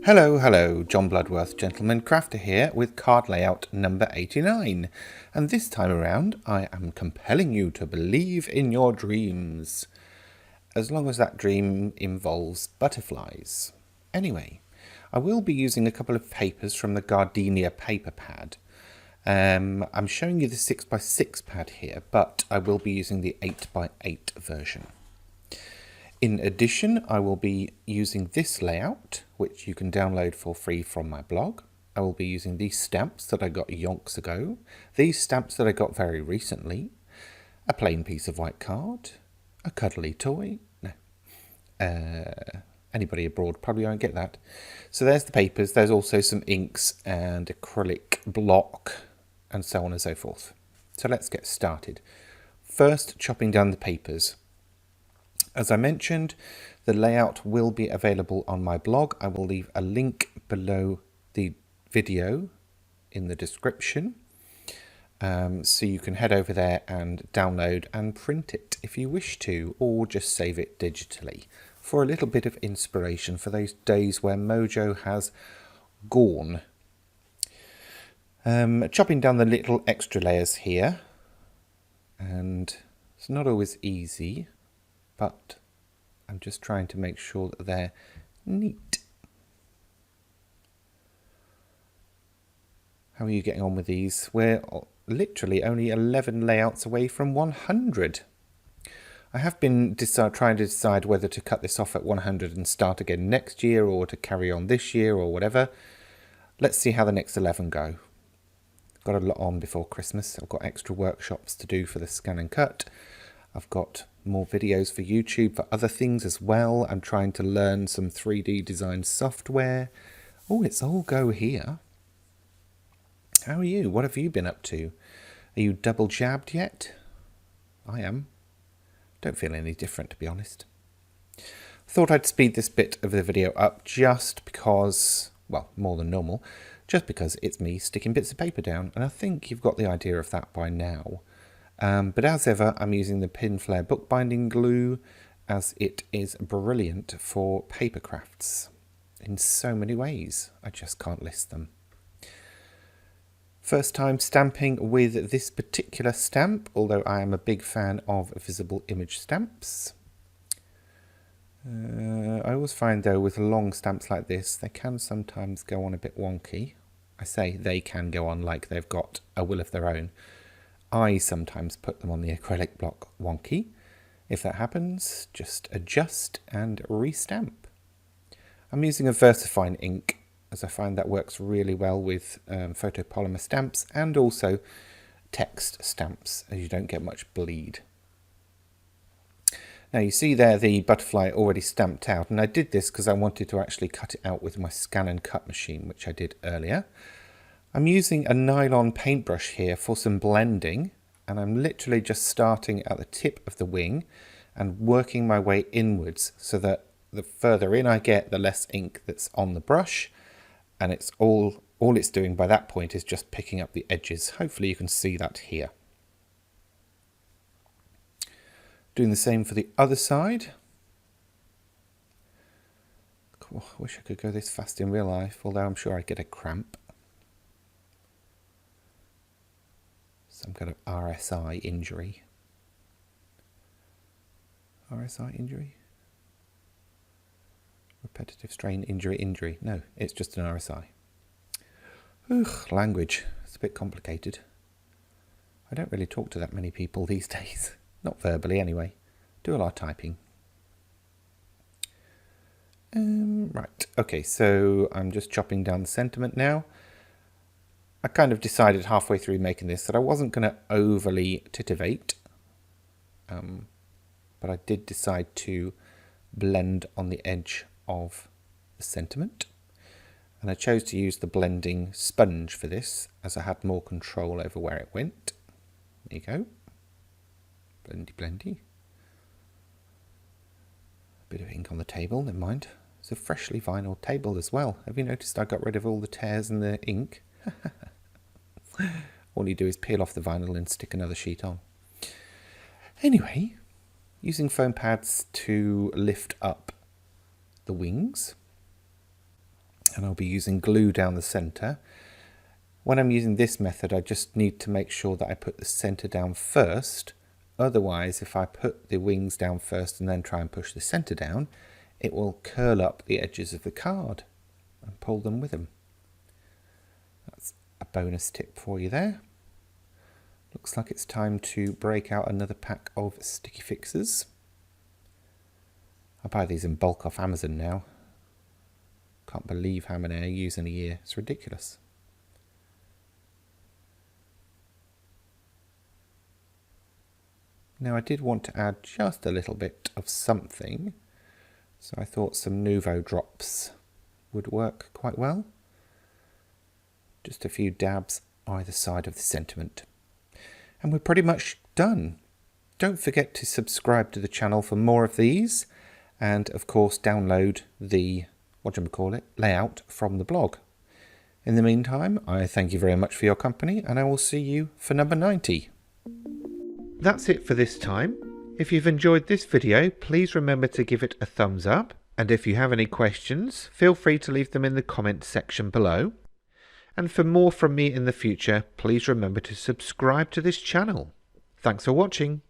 Hello, John Bloodworth, Gentleman Crafter here with card layout number 89. And this time around, I am compelling you to believe in your dreams. As long as that dream involves butterflies. Anyway, I will be using a couple of papers from the Gardenia paper pad. I'm showing you the 6x6 pad here, but I will be using the 8x8 version. In addition, I will be using this layout, which you can download for free from my blog. I will be using these stamps that I got yonks ago, these stamps that I got very recently, a plain piece of white card, a cuddly toy. No, anybody abroad probably won't get that. So there's the papers. There's also some inks and acrylic block and so on and so forth. So let's get started. First, chopping down the papers. As I mentioned, the layout will be available on my blog. I will leave a link below the video in the description. So you can head over there and download and print it if you wish to, or just save it digitally for a little bit of inspiration for those days where Mojo has gone. Chopping down the little extra layers here, and it's not always easy, but I'm just trying to make sure that they're neat. How are you getting on with these? We're literally only 11 layouts away from 100. I have been trying to decide whether to cut this off at 100 and start again next year, or to carry on this year, or whatever. Let's see how the next 11 go. Got a lot on before Christmas. I've got extra workshops to do for the scan and cut. I've got more videos for YouTube for other things as well. I'm trying to learn some 3D design software. Oh, it's all go here. How are you? What have you been up to? Are you double jabbed yet? I am. Don't feel any different, to be honest. Thought I'd speed this bit of the video up just because, well, more than normal, just because it's me sticking bits of paper down, and I think you've got the idea of that by now. But as ever, I'm using the Pinflair bookbinding glue, as it is brilliant for paper crafts in so many ways. I just can't list them. First time stamping with this particular stamp, although I am a big fan of visible image stamps. I always find though with long stamps like this, they can sometimes go on a bit wonky. I say they can go on like they've got a will of their own. I sometimes put them on the acrylic block wonky. If that happens, just adjust and restamp. I'm using a VersaFine ink, as I find that works really well with photopolymer stamps and also text stamps, as you don't get much bleed. Now you see there the butterfly already stamped out, and I did this because I wanted to actually cut it out with my scan and cut machine, which I did earlier. I'm using a nylon paintbrush here for some blending, and I'm literally just starting at the tip of the wing and working my way inwards, so that the further in I get, the less ink that's on the brush, and it's all it's doing by that point is just picking up the edges. Hopefully you can see that here. Doing the same for the other side. Oh, I wish I could go this fast in real life, although I'm sure I'd get a cramp. Some kind of RSI injury. RSI injury? Repetitive strain injury. No, it's just an RSI. Ugh, language. It's a bit complicated. I don't really talk to that many people these days. Not verbally anyway. Do a lot of typing. Right, okay, so I'm just chopping down the sentiment now. I kind of decided halfway through making this that I wasn't going to overly titivate, but I did decide to blend on the edge of the sentiment, and I chose to use the blending sponge for this, as I had more control over where it went. There you go. Blendy, blendy. A bit of ink on the table, never mind. It's a freshly vinyl table as well. Have you noticed I got rid of all the tears in the ink? All you do is peel off the vinyl and stick another sheet on. Anyway, using foam pads to lift up the wings. and I'll be using glue down the centre. When I'm using this method, I just need to make sure that I put the centre down first. Otherwise, if I put the wings down first and then try and push the centre down, it will curl up the edges of the card and pull them with them. That's a bonus tip for you there. Looks like it's time to break out another pack of sticky fixers. I buy these in bulk off Amazon now. Can't believe how many I use in a year. It's ridiculous. Now I did want to add just a little bit of something, so I thought some Nuvo drops would work quite well. Just a few dabs either side of the sentiment. And we're pretty much done. Don't forget to subscribe to the channel for more of these, and of course download the layout from the blog. In the meantime, I thank you very much for your company, and I will see you for number 90. That's it for this time. If you've enjoyed this video, please remember to give it a thumbs up, and if you have any questions, feel free to leave them in the comments section below. And for more from me in the future, please remember to subscribe to this channel. Thanks for watching.